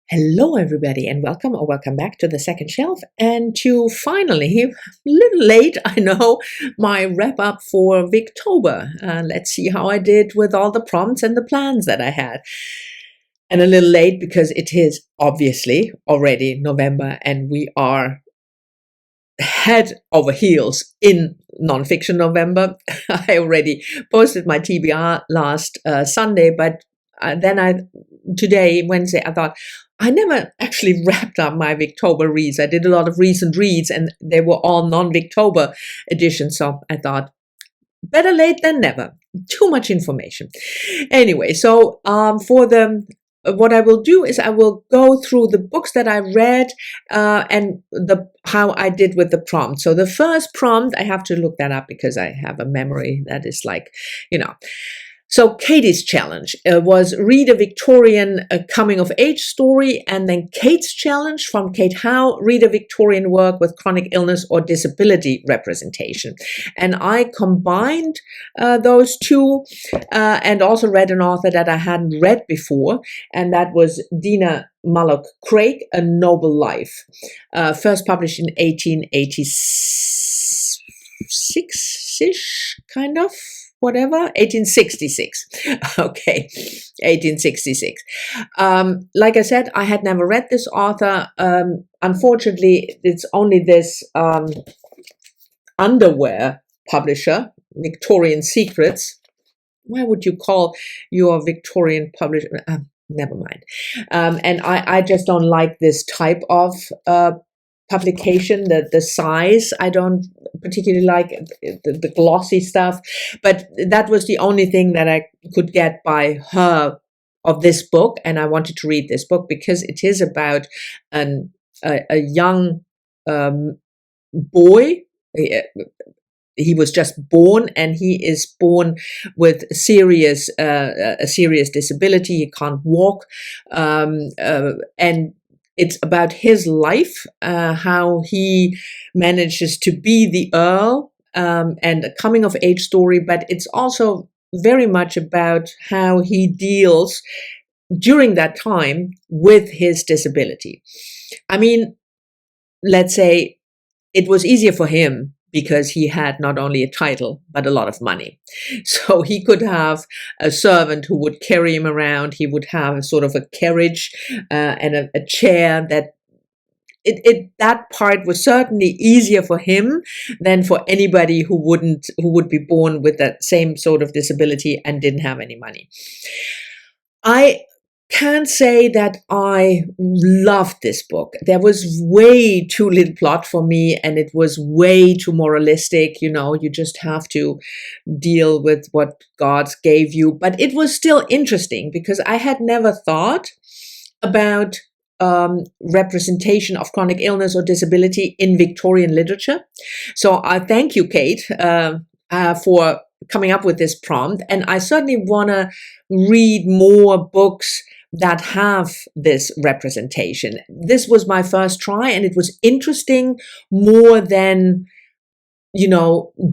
Hello, everybody, and welcome or welcome back to the second shelf and to finally, a little late, I know, my wrap up for Victober. Let's see how I did with all the prompts and the plans that I had. And a little late because it is obviously already November and we are head over heels in nonfiction November. I already posted my TBR last Sunday, but today, Wednesday, I thought, I never actually wrapped up my Victober reads. I did a lot of recent reads and they were all non-Victober editions. So I thought, better late than never. Too much information. Anyway, so what I will do is I will go through the books that I read and how I did with the prompt. So the first prompt, I have to look that up because I have a memory that is like, So Katie's challenge was read a Victorian coming-of-age story, and then Kate's challenge from Kate Howe, read a Victorian work with chronic illness or disability representation. And I combined those two and also read an author that I hadn't read before, and that was Dina Malloch-Craig, A Noble Life, first published in 1886-ish, kind of. Whatever, 1866. Okay, 1866. Like I said, I had never read this author. Unfortunately, it's only this underwear publisher, Victorian Secrets. Why would you call your Victorian publisher? Never mind. And I just don't like this type of publication, the size. I don't particularly like the glossy stuff, but that was the only thing that I could get by her of this book, and I wanted to read this book because it is about a young boy. He was just born, and he is born with a serious disability. He can't walk, and it's about his life, how he manages to be the Earl, and a coming-of-age story, but it's also very much about how he deals during that time with his disability. I mean, let's say it was easier for him because he had not only a title, but a lot of money. So he could have a servant who would carry him around. He would have a sort of a carriage and a chair that that part was certainly easier for him than for anybody who would be born with that same sort of disability and didn't have any money. I can't say that I loved this book. There was way too little plot for me, and it was way too moralistic. You just have to deal with what God gave you. But it was still interesting because I had never thought about representation of chronic illness or disability in Victorian literature. So I thank you, Kate, for coming up with this prompt. And I certainly want to read more books that have this representation. This was my first try, and it was interesting more than,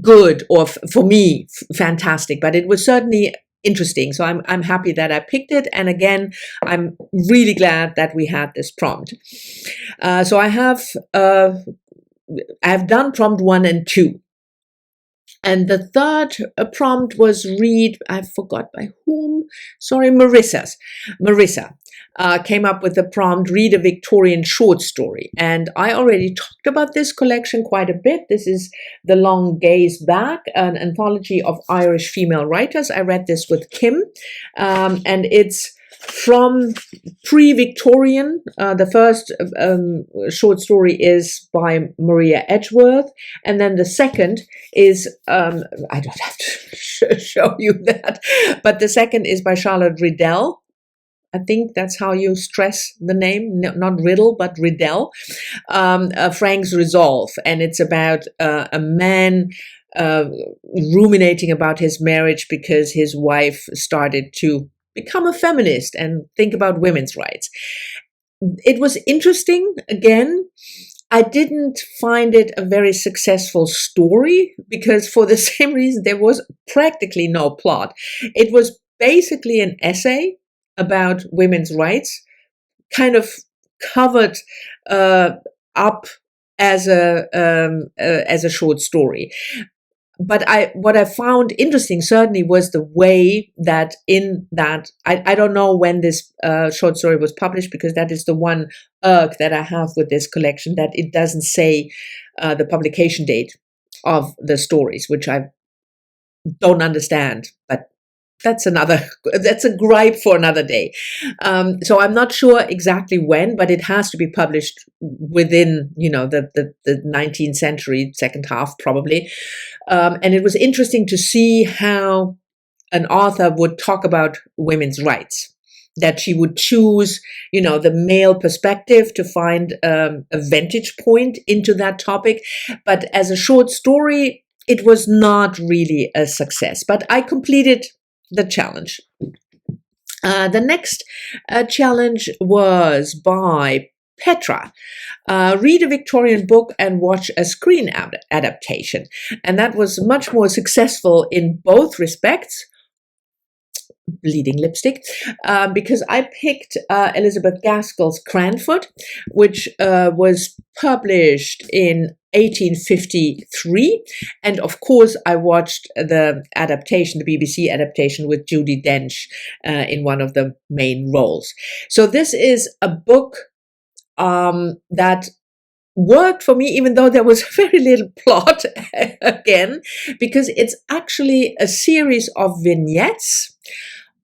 good or for me, fantastic, but it was certainly interesting. So I'm happy that I picked it. And again, I'm really glad that we had this prompt. So I have done prompt 1 and 2. And the third prompt was read, I forgot by whom, sorry, Marissa came up with the prompt, read a Victorian short story. And I already talked about this collection quite a bit. This is The Long Gaze Back, an anthology of Irish female writers. I read this with Kim, and it's from pre-Victorian. The first short story is by Maria Edgeworth, and then the second is, I don't have to show you that, but the second is by Charlotte Riddell. I think that's how you stress the name, not Riddle, but Riddell, Frank's Resolve. And it's about a man ruminating about his marriage because his wife started to become a feminist and think about women's rights. It was interesting. Again, I didn't find it a very successful story because for the same reason, there was practically no plot. It was basically an essay about women's rights kind of covered up as a short story. But what I found interesting certainly was the way that in that, I don't know when this short story was published, because that is the one irk that I have with this collection, that it doesn't say the publication date of the stories, which I don't understand, but that's a gripe for another day. So I'm not sure exactly when, but it has to be published within, the 19th century, second half probably. And it was interesting to see how an author would talk about women's rights, that she would choose, the male perspective to find a vantage point into that topic. But as a short story, it was not really a success. But I completed the challenge. The next challenge was by Petra. Read a Victorian book and watch a screen adaptation. And that was much more successful in both respects. Bleeding lipstick, because I picked Elizabeth Gaskell's Cranford, which was published in 1853, and of course I watched the adaptation, the BBC adaptation, with Judi Dench in one of the main roles. So this is a book that worked for me, even though there was very little plot again, because it's actually a series of vignettes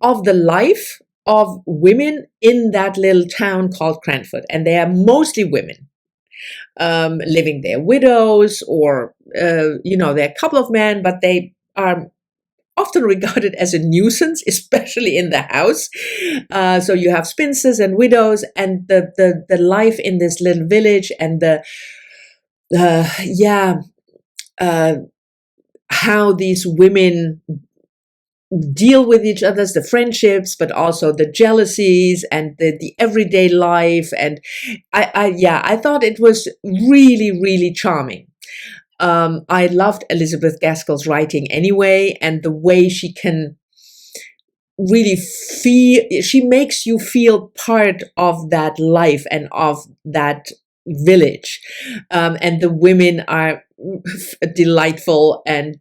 of the life of women in that little town called Cranford. And they are mostly women living there, widows, or, there are a couple of men, but they are often regarded as a nuisance, especially in the house. So you have spinsters and widows, and the life in this little village, and how these women deal with each other's, the friendships, but also the jealousies and the everyday life. And I thought it was really, really charming. I loved Elizabeth Gaskell's writing anyway, and the way she can really she makes you feel part of that life and of that village. And the women are delightful, and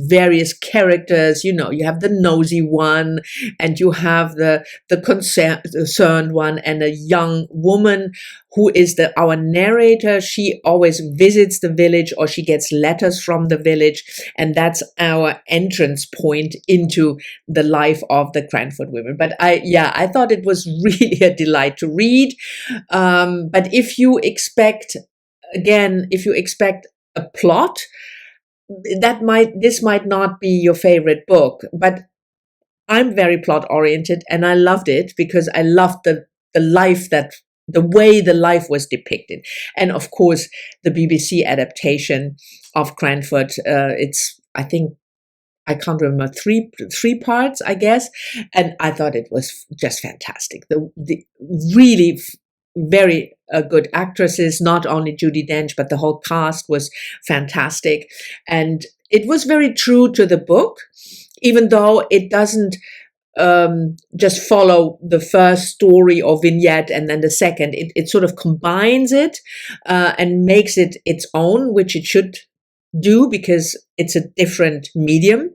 various characters, you have the nosy one, and you have the concerned one, and a young woman who is our narrator. She always visits the village, or she gets letters from the village, and that's our entrance point into the life of the Cranford women. But I thought it was really a delight to read. But if you expect a plot, this might not be your favorite book. But I'm very plot oriented, and I loved it because I loved the way the life was depicted. And of course, the BBC adaptation of Cranford, it's, I think, I can't remember, three parts, I guess. And I thought it was just fantastic. The really very good actresses, not only Judi Dench, but the whole cast was fantastic. And it was very true to the book, even though it doesn't just follow the first story or vignette and then the second. It sort of combines it and makes it its own, which it should do because it's a different medium.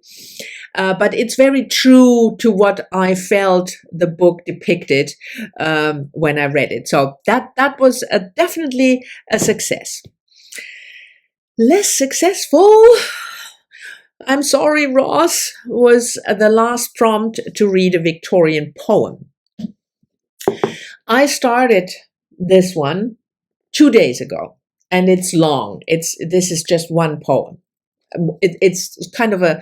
But it's very true to what I felt the book depicted when I read it. So that was definitely a success. Less successful, I'm sorry, Ross, was the last prompt to read a Victorian poem. I started this one 2 days ago, and it's long. This is just one poem. It's kind of a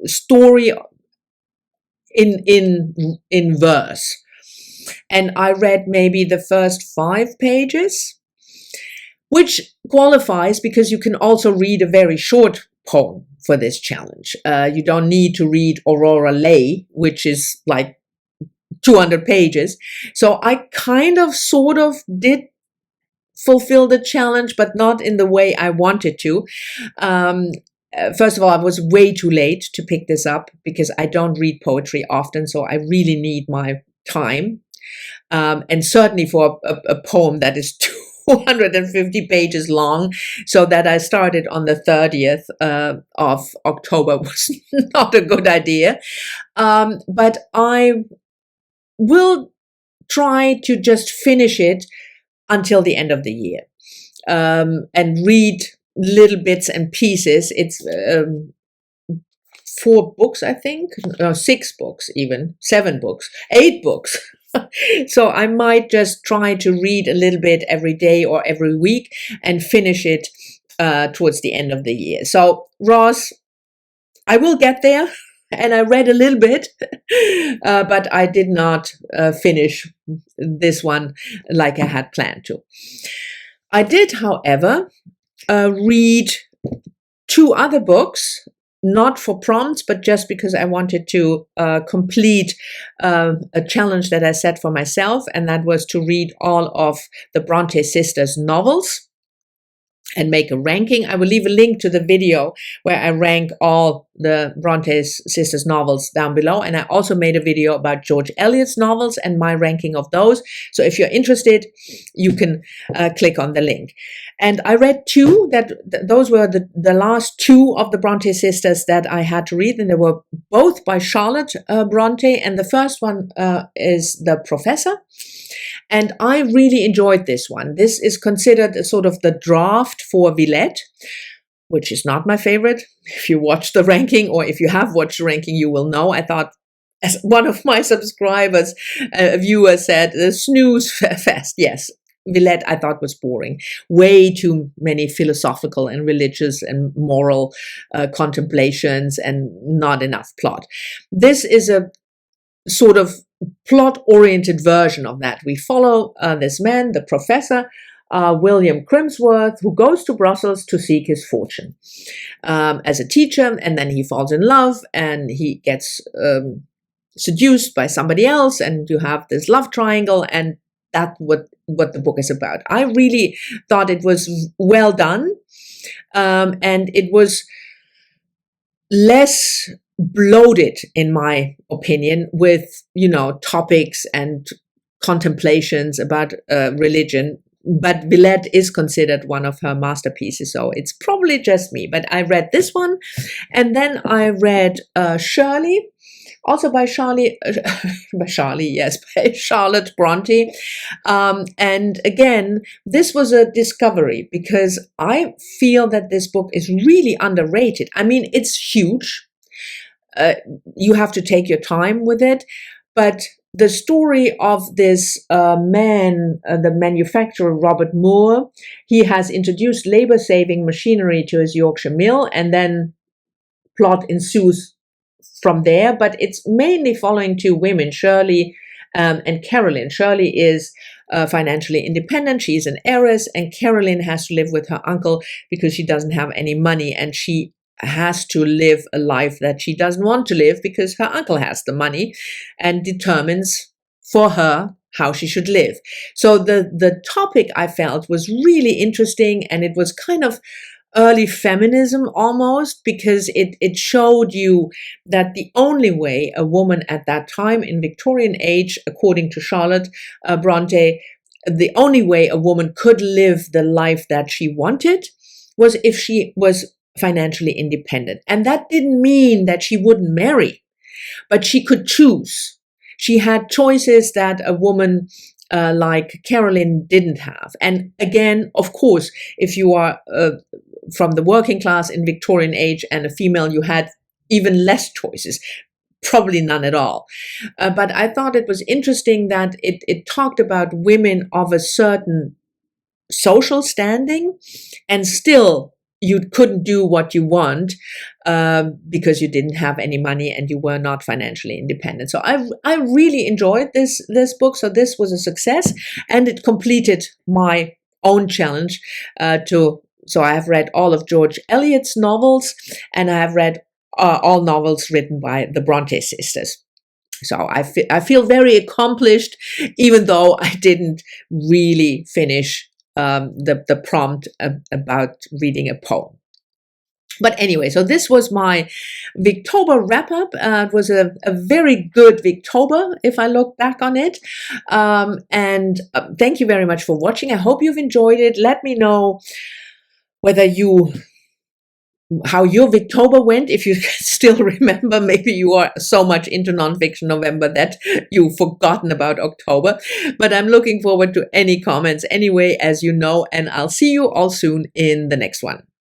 story in verse, and I read maybe the first 5 pages, which qualifies because you can also read a very short poem for this challenge. You don't need to read Aurora Leigh, which is like 200 pages. So I kind of sort of did fulfill the challenge, but not in the way I wanted to. First of all, I was way too late to pick this up because I don't read poetry often, so I really need my time and certainly for a poem that is 250 pages long. So that I started on the 30th of October was not a good idea. But I will try to just finish it until the end of the year, and read little bits and pieces. It's 4 books, I think, 6 books, even 7 books, 8 books. So I might just try to read a little bit every day or every week and finish it towards the end of the year. So Ross, I will get there. And I read a little bit, but I did not finish this one like I had planned to. I did, however, read 2 other books, not for prompts, but just because I wanted to complete a challenge that I set for myself, and that was to read all of the Bronte sisters' novels and make a ranking. I will leave a link to the video where I rank all the Bronte sisters novels down below. And I also made a video about George Eliot's novels and my ranking of those. So if you're interested, you can click on the link. And I read 2 those were the last 2 of the Bronte sisters that I had to read. And they were both by Charlotte Bronte. And the first one is The Professor. And I really enjoyed this one. This is considered a sort of the draft for Villette, which is not my favorite. If you watch the ranking, or if you have watched the ranking, you will know. I thought, as one of my subscribers, a viewer said, the snooze fest. Yes, Villette I thought was boring. Way too many philosophical and religious and moral contemplations and not enough plot. This is a sort of plot-oriented version of that. We follow this man, the professor, William Crimsworth, who goes to Brussels to seek his fortune as a teacher, and then he falls in love and he gets seduced by somebody else, and you have this love triangle, and that's what the book is about. I really thought it was well done, and it was less bloated, in my opinion, with, topics and contemplations about religion. But Villette is considered one of her masterpieces, so it's probably just me. But I read this one, and then I read Shirley, also by Charlotte Bronte. And again, this was a discovery because I feel that this book is really underrated. I mean, it's huge. You have to take your time with it, but the story of this man, the manufacturer Robert Moore, he has introduced labor-saving machinery to his Yorkshire mill, and then plot ensues from there. But it's mainly following 2 women, Shirley and Carolyn. Shirley is financially independent. She's an heiress, and Carolyn has to live with her uncle because she doesn't have any money, and she has to live a life that she doesn't want to live because her uncle has the money and determines for her how she should live. So the topic, I felt, was really interesting, and it was kind of early feminism almost, because it showed you that the only way a woman at that time in Victorian age, according to Charlotte Bronte, the only way a woman could live the life that she wanted was if she was financially independent. And that didn't mean that she wouldn't marry, but she could choose. She had choices that a woman like Carolyn didn't have. And again, of course, if you are from the working class in Victorian age and a female, you had even less choices, probably none at all. But I thought it was interesting that it talked about women of a certain social standing, and still you couldn't do what you want because you didn't have any money and you were not financially independent. So I really enjoyed this book. So this was a success, and it completed my own challenge so I have read all of George Eliot's novels, and I have read all novels written by the Bronte sisters. So I feel very accomplished, even though I didn't really finish the prompt about reading a poem. But anyway, so this was my Victober wrap-up. It was a very good Victober, if I look back on it. And thank you very much for watching. I hope you've enjoyed it. Let me know whether how your Victober went, if you still remember. Maybe you are so much into nonfiction November that you've forgotten about October. But I'm looking forward to any comments anyway, as you know, and I'll see you all soon in the next one.